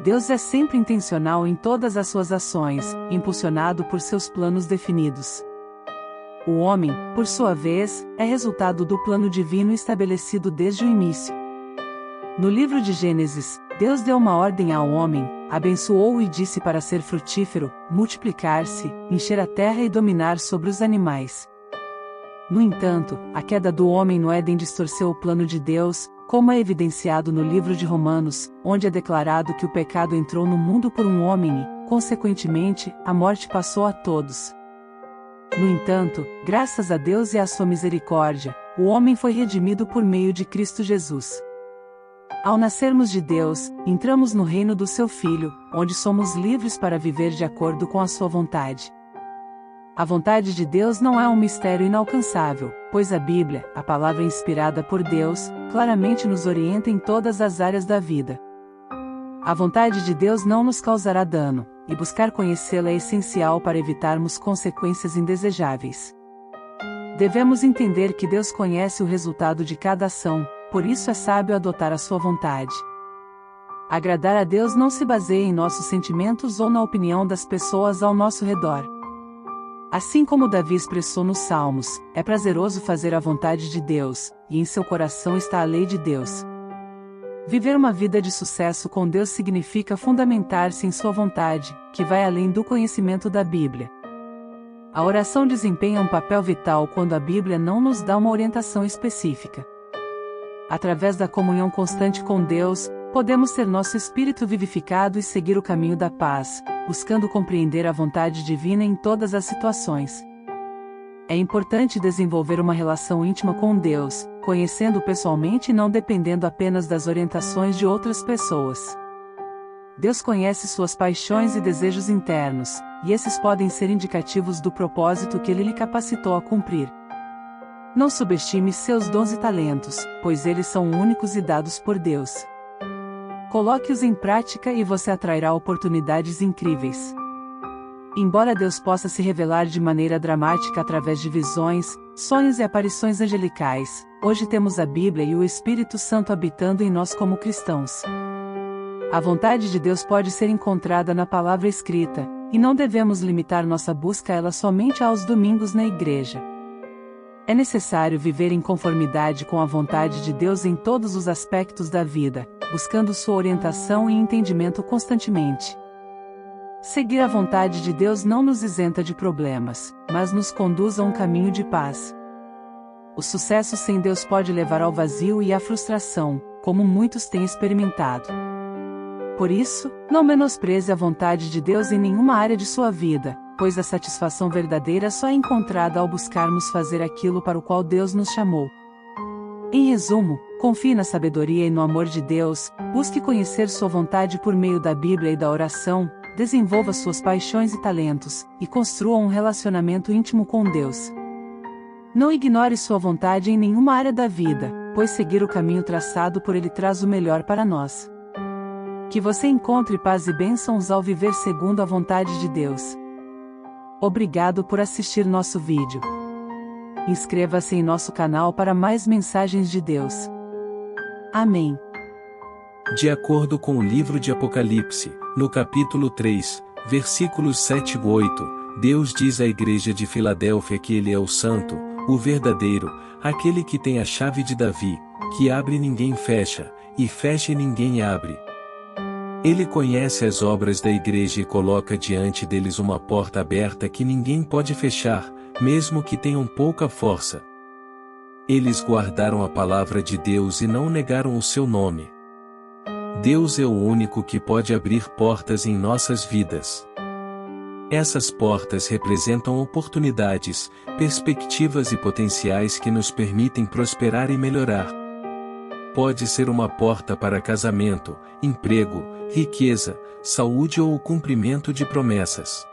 Deus é sempre intencional em todas as suas ações, impulsionado por seus planos definidos. O homem, por sua vez, é resultado do plano divino estabelecido desde o início. No livro de Gênesis, Deus deu uma ordem ao homem, abençoou-o e disse para ser frutífero, multiplicar-se, encher a terra e dominar sobre os animais. No entanto, a queda do homem no Éden distorceu o plano de Deus, como é evidenciado no livro de Romanos, onde é declarado que o pecado entrou no mundo por um homem e, consequentemente, a morte passou a todos. No entanto, graças a Deus e à sua misericórdia, o homem foi redimido por meio de Cristo Jesus. Ao nascermos de Deus, entramos no reino do seu Filho, onde somos livres para viver de acordo com a sua vontade. A vontade de Deus não é um mistério inalcançável, pois a Bíblia, a palavra inspirada por Deus, claramente nos orienta em todas as áreas da vida. A vontade de Deus não nos causará dano, e buscar conhecê-la é essencial para evitarmos consequências indesejáveis. Devemos entender que Deus conhece o resultado de cada ação, por isso é sábio adotar a sua vontade. Agradar a Deus não se baseia em nossos sentimentos ou na opinião das pessoas ao nosso redor. Assim como Davi expressou nos Salmos, é prazeroso fazer a vontade de Deus, e em seu coração está a lei de Deus. Viver uma vida de sucesso com Deus significa fundamentar-se em sua vontade, que vai além do conhecimento da Bíblia. A oração desempenha um papel vital quando a Bíblia não nos dá uma orientação específica. Através da comunhão constante com Deus, podemos ter nosso espírito vivificado e seguir o caminho da paz, buscando compreender a vontade divina em todas as situações. É importante desenvolver uma relação íntima com Deus, conhecendo-o pessoalmente e não dependendo apenas das orientações de outras pessoas. Deus conhece suas paixões e desejos internos, e esses podem ser indicativos do propósito que Ele lhe capacitou a cumprir. Não subestime seus dons e talentos, pois eles são únicos e dados por Deus. Coloque-os em prática e você atrairá oportunidades incríveis. Embora Deus possa se revelar de maneira dramática através de visões, sonhos e aparições angelicais, hoje temos a Bíblia e o Espírito Santo habitando em nós como cristãos. A vontade de Deus pode ser encontrada na palavra escrita, e não devemos limitar nossa busca a ela somente aos domingos na igreja. É necessário viver em conformidade com a vontade de Deus em todos os aspectos da vida, buscando sua orientação e entendimento constantemente. Seguir a vontade de Deus não nos isenta de problemas, mas nos conduz a um caminho de paz. O sucesso sem Deus pode levar ao vazio e à frustração, como muitos têm experimentado. Por isso, não menospreze a vontade de Deus em nenhuma área de sua vida, pois a satisfação verdadeira só é encontrada ao buscarmos fazer aquilo para o qual Deus nos chamou. Em resumo, confie na sabedoria e no amor de Deus, busque conhecer sua vontade por meio da Bíblia e da oração, desenvolva suas paixões e talentos, e construa um relacionamento íntimo com Deus. Não ignore sua vontade em nenhuma área da vida, pois seguir o caminho traçado por Ele traz o melhor para nós. Que você encontre paz e bênçãos ao viver segundo a vontade de Deus. Obrigado por assistir nosso vídeo. Inscreva-se em nosso canal para mais mensagens de Deus. Amém. De acordo com o livro de Apocalipse, no capítulo 3, versículos 7 e 8, Deus diz à igreja de Filadélfia que Ele é o Santo, o verdadeiro, aquele que tem a chave de Davi, que abre e ninguém fecha, e fecha e ninguém abre. Ele conhece as obras da igreja e coloca diante deles uma porta aberta que ninguém pode fechar, mesmo que tenham pouca força. Eles guardaram a palavra de Deus e não negaram o seu nome. Deus é o único que pode abrir portas em nossas vidas. Essas portas representam oportunidades, perspectivas e potenciais que nos permitem prosperar e melhorar. Pode ser uma porta para casamento, emprego, riqueza, saúde ou o cumprimento de promessas.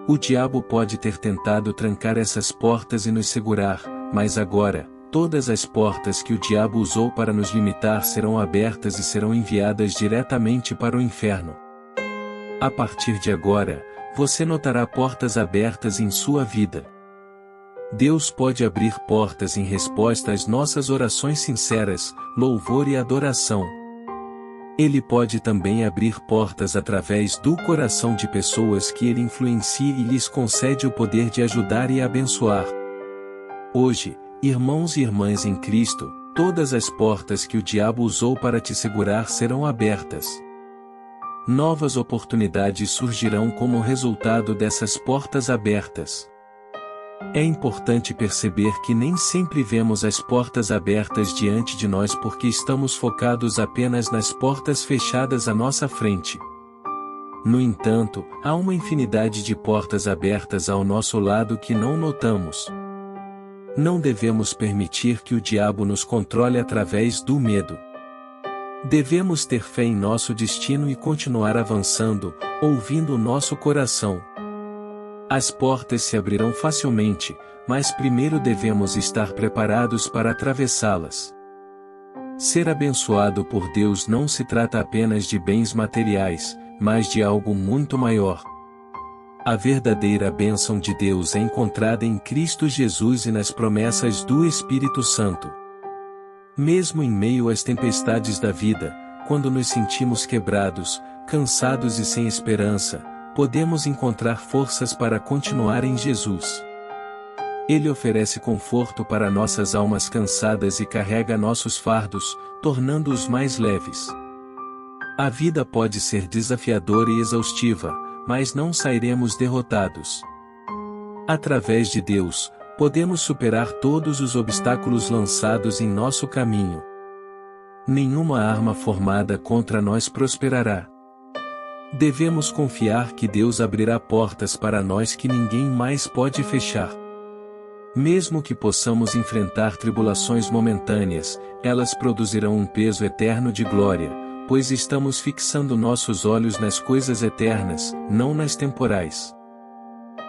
O diabo pode ter tentado trancar essas portas e nos segurar, mas agora, todas as portas que o diabo usou para nos limitar serão abertas e serão enviadas diretamente para o inferno. A partir de agora, você notará portas abertas em sua vida. Deus pode abrir portas em resposta às nossas orações sinceras, louvor e adoração. Ele pode também abrir portas através do coração de pessoas que ele influencia e lhes concede o poder de ajudar e abençoar. Hoje, irmãos e irmãs em Cristo, todas as portas que o diabo usou para te segurar serão abertas. Novas oportunidades surgirão como resultado dessas portas abertas. É importante perceber que nem sempre vemos as portas abertas diante de nós porque estamos focados apenas nas portas fechadas à nossa frente. No entanto, há uma infinidade de portas abertas ao nosso lado que não notamos. Não devemos permitir que o diabo nos controle através do medo. Devemos ter fé em nosso destino e continuar avançando, ouvindo o nosso coração. As portas se abrirão facilmente, mas primeiro devemos estar preparados para atravessá-las. Ser abençoado por Deus não se trata apenas de bens materiais, mas de algo muito maior. A verdadeira bênção de Deus é encontrada em Cristo Jesus e nas promessas do Espírito Santo. Mesmo em meio às tempestades da vida, quando nos sentimos quebrados, cansados e sem esperança, podemos encontrar forças para continuar em Jesus. Ele oferece conforto para nossas almas cansadas e carrega nossos fardos, tornando-os mais leves. A vida pode ser desafiadora e exaustiva, mas não sairemos derrotados. Através de Deus, podemos superar todos os obstáculos lançados em nosso caminho. Nenhuma arma formada contra nós prosperará. Devemos confiar que Deus abrirá portas para nós que ninguém mais pode fechar. Mesmo que possamos enfrentar tribulações momentâneas, elas produzirão um peso eterno de glória, pois estamos fixando nossos olhos nas coisas eternas, não nas temporais.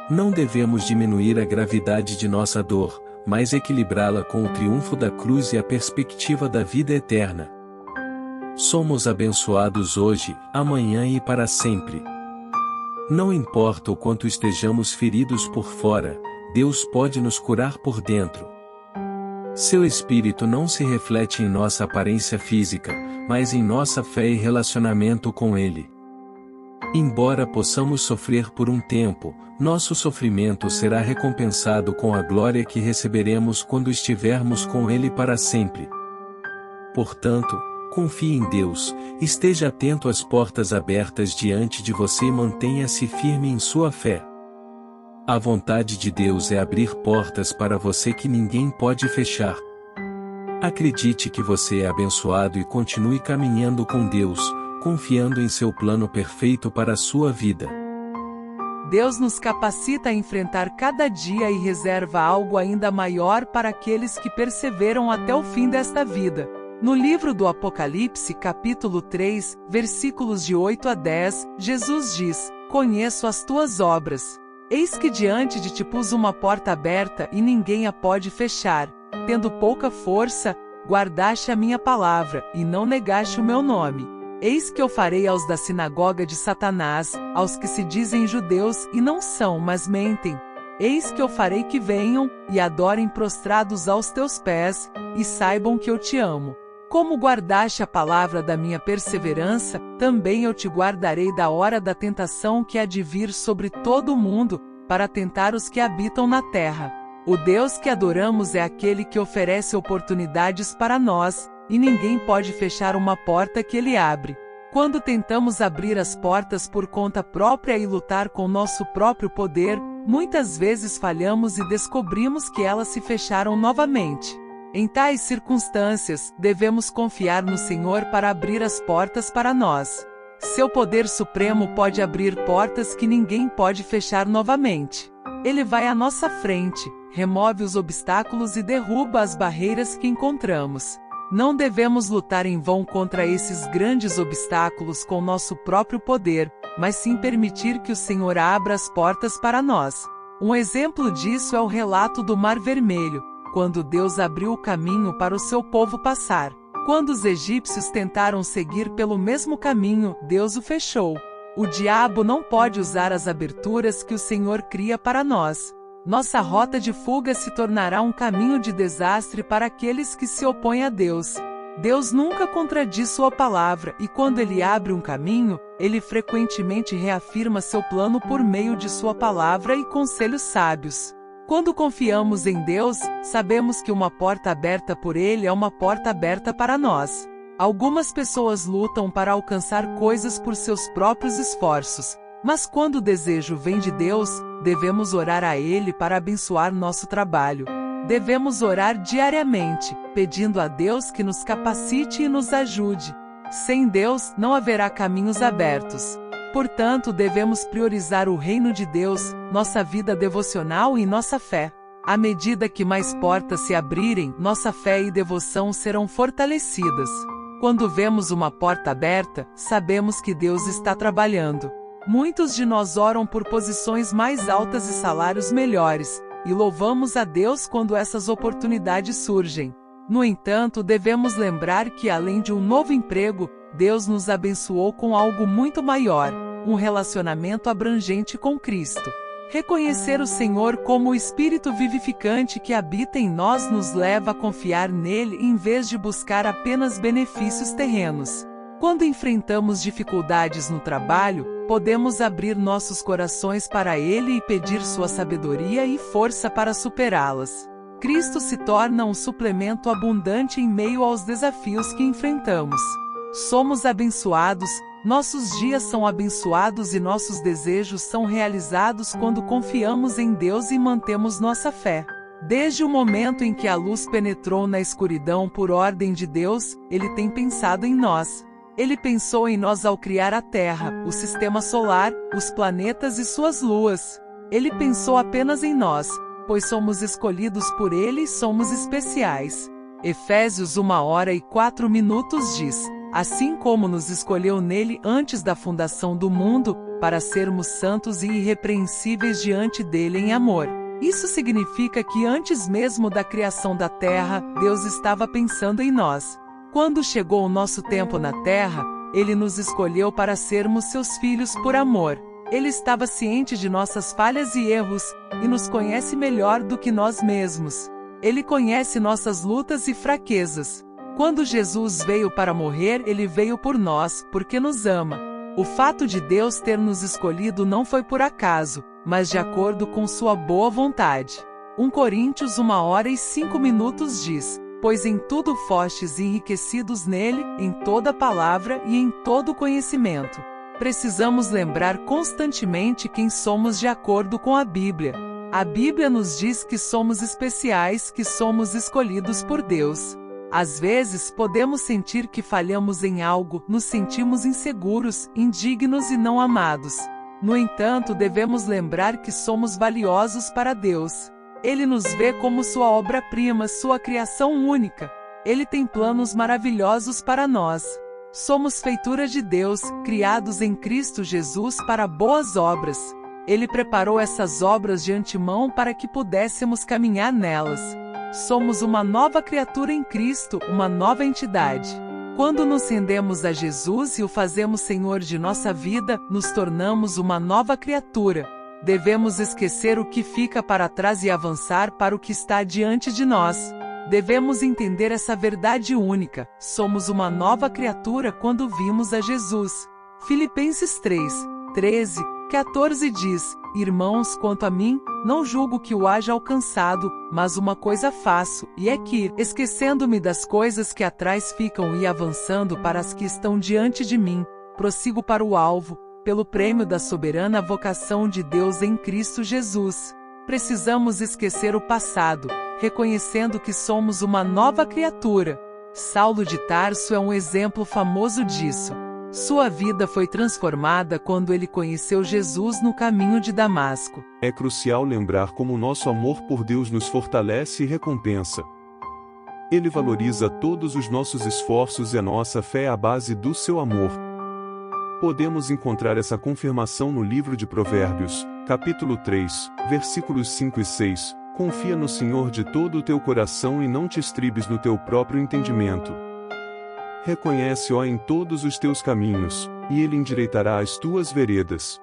Não devemos diminuir a gravidade de nossa dor, mas equilibrá-la com o triunfo da cruz e a perspectiva da vida eterna. Somos abençoados hoje, amanhã e para sempre. Não importa o quanto estejamos feridos por fora, Deus pode nos curar por dentro. Seu Espírito não se reflete em nossa aparência física, mas em nossa fé e relacionamento com Ele. Embora possamos sofrer por um tempo, nosso sofrimento será recompensado com a glória que receberemos quando estivermos com Ele para sempre. Portanto, confie em Deus, esteja atento às portas abertas diante de você e mantenha-se firme em sua fé. A vontade de Deus é abrir portas para você que ninguém pode fechar. Acredite que você é abençoado e continue caminhando com Deus, confiando em seu plano perfeito para a sua vida. Deus nos capacita a enfrentar cada dia e reserva algo ainda maior para aqueles que perseveram até o fim desta vida. No livro do Apocalipse, capítulo 3, versículos de 8 a 10, Jesus diz: "Conheço as tuas obras. Eis que diante de ti pus uma porta aberta e ninguém a pode fechar. Tendo pouca força, guardaste a minha palavra, e não negaste o meu nome. Eis que eu farei aos da sinagoga de Satanás, aos que se dizem judeus e não são, mas mentem. Eis que eu farei que venham, e adorem prostrados aos teus pés, e saibam que eu te amo. Como guardaste a palavra da minha perseverança, também eu te guardarei da hora da tentação que há de vir sobre todo o mundo, para tentar os que habitam na terra. O Deus que adoramos é aquele que oferece oportunidades para nós, e ninguém pode fechar uma porta que Ele abre. Quando tentamos abrir as portas por conta própria e lutar com nosso próprio poder, muitas vezes falhamos e descobrimos que elas se fecharam novamente. Em tais circunstâncias, devemos confiar no Senhor para abrir as portas para nós. Seu poder supremo pode abrir portas que ninguém pode fechar novamente. Ele vai à nossa frente, remove os obstáculos e derruba as barreiras que encontramos. Não devemos lutar em vão contra esses grandes obstáculos com nosso próprio poder, mas sim permitir que o Senhor abra as portas para nós. Um exemplo disso é o relato do Mar Vermelho, quando Deus abriu o caminho para o seu povo passar. Quando os egípcios tentaram seguir pelo mesmo caminho, Deus o fechou. O diabo não pode usar as aberturas que o Senhor cria para nós. Nossa rota de fuga se tornará um caminho de desastre para aqueles que se opõem a Deus. Deus nunca contradiz sua palavra e quando Ele abre um caminho, Ele frequentemente reafirma seu plano por meio de sua palavra e conselhos sábios. Quando confiamos em Deus, sabemos que uma porta aberta por Ele é uma porta aberta para nós. Algumas pessoas lutam para alcançar coisas por seus próprios esforços, mas quando o desejo vem de Deus, devemos orar a Ele para abençoar nosso trabalho. Devemos orar diariamente, pedindo a Deus que nos capacite e nos ajude. Sem Deus, não haverá caminhos abertos. Portanto, devemos priorizar o reino de Deus, nossa vida devocional e nossa fé. À medida que mais portas se abrirem, nossa fé e devoção serão fortalecidas. Quando vemos uma porta aberta, sabemos que Deus está trabalhando. Muitos de nós oram por posições mais altas e salários melhores, e louvamos a Deus quando essas oportunidades surgem. No entanto, devemos lembrar que além de um novo emprego, Deus nos abençoou com algo muito maior, um relacionamento abrangente com Cristo. Reconhecer o Senhor como o Espírito vivificante que habita em nós nos leva a confiar nele em vez de buscar apenas benefícios terrenos. Quando enfrentamos dificuldades no trabalho, podemos abrir nossos corações para Ele e pedir sua sabedoria e força para superá-las. Cristo se torna um suplemento abundante em meio aos desafios que enfrentamos. Somos abençoados, nossos dias são abençoados e nossos desejos são realizados quando confiamos em Deus e mantemos nossa fé. Desde o momento em que a luz penetrou na escuridão por ordem de Deus, Ele tem pensado em nós. Ele pensou em nós ao criar a Terra, o sistema solar, os planetas e suas luas. Ele pensou apenas em nós, pois somos escolhidos por Ele e somos especiais. Efésios 1h04 diz: assim como nos escolheu nele antes da fundação do mundo, para sermos santos e irrepreensíveis diante dele em amor. Isso significa que antes mesmo da criação da Terra, Deus estava pensando em nós. Quando chegou o nosso tempo na Terra, Ele nos escolheu para sermos seus filhos por amor. Ele estava ciente de nossas falhas e erros, e nos conhece melhor do que nós mesmos. Ele conhece nossas lutas e fraquezas. Quando Jesus veio para morrer, Ele veio por nós, porque nos ama. O fato de Deus ter nos escolhido não foi por acaso, mas de acordo com sua boa vontade. 1 Coríntios 1h05 diz: pois em tudo fostes enriquecidos nele, em toda palavra e em todo conhecimento. Precisamos lembrar constantemente quem somos de acordo com a Bíblia. A Bíblia nos diz que somos especiais, que somos escolhidos por Deus. Às vezes, podemos sentir que falhamos em algo, nos sentimos inseguros, indignos e não amados. No entanto, devemos lembrar que somos valiosos para Deus. Ele nos vê como sua obra-prima, sua criação única. Ele tem planos maravilhosos para nós. Somos feitura de Deus, criados em Cristo Jesus para boas obras. Ele preparou essas obras de antemão para que pudéssemos caminhar nelas. Somos uma nova criatura em Cristo, uma nova entidade. Quando nos rendemos a Jesus e o fazemos Senhor de nossa vida, nos tornamos uma nova criatura. Devemos esquecer o que fica para trás e avançar para o que está diante de nós. Devemos entender essa verdade única: somos uma nova criatura quando vimos a Jesus. Filipenses 3:13-14 diz: irmãos, quanto a mim, não julgo que o haja alcançado, mas uma coisa faço, e é que, esquecendo-me das coisas que atrás ficam e avançando para as que estão diante de mim, prossigo para o alvo, pelo prêmio da soberana vocação de Deus em Cristo Jesus. Precisamos esquecer o passado, reconhecendo que somos uma nova criatura. Saulo de Tarso é um exemplo famoso disso. Sua vida foi transformada quando ele conheceu Jesus no caminho de Damasco. É crucial lembrar como nosso amor por Deus nos fortalece e recompensa. Ele valoriza todos os nossos esforços e a nossa fé é a base do seu amor. Podemos encontrar essa confirmação no livro de Provérbios, capítulo 3, versículos 5 e 6. Confia no Senhor de todo o teu coração e não te estribes no teu próprio entendimento. Reconhece-o em todos os teus caminhos, e ele endireitará as tuas veredas.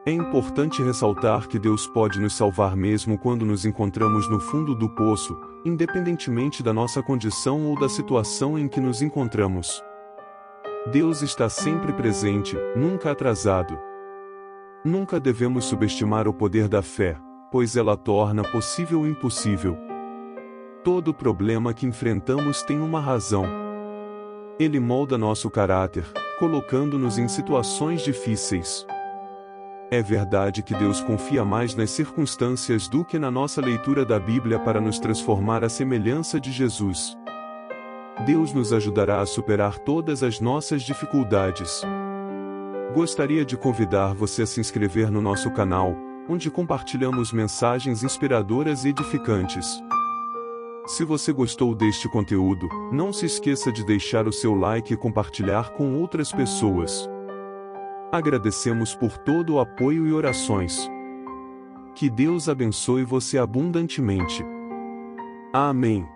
É importante ressaltar que Deus pode nos salvar mesmo quando nos encontramos no fundo do poço, independentemente da nossa condição ou da situação em que nos encontramos. Deus está sempre presente, nunca atrasado. Nunca devemos subestimar o poder da fé, pois ela torna possível o impossível. Todo problema que enfrentamos tem uma razão. Ele molda nosso caráter, colocando-nos em situações difíceis. É verdade que Deus confia mais nas circunstâncias do que na nossa leitura da Bíblia para nos transformar à semelhança de Jesus. Deus nos ajudará a superar todas as nossas dificuldades. Gostaria de convidar você a se inscrever no nosso canal, onde compartilhamos mensagens inspiradoras e edificantes. Se você gostou deste conteúdo, não se esqueça de deixar o seu like e compartilhar com outras pessoas. Agradecemos por todo o apoio e orações. Que Deus abençoe você abundantemente. Amém.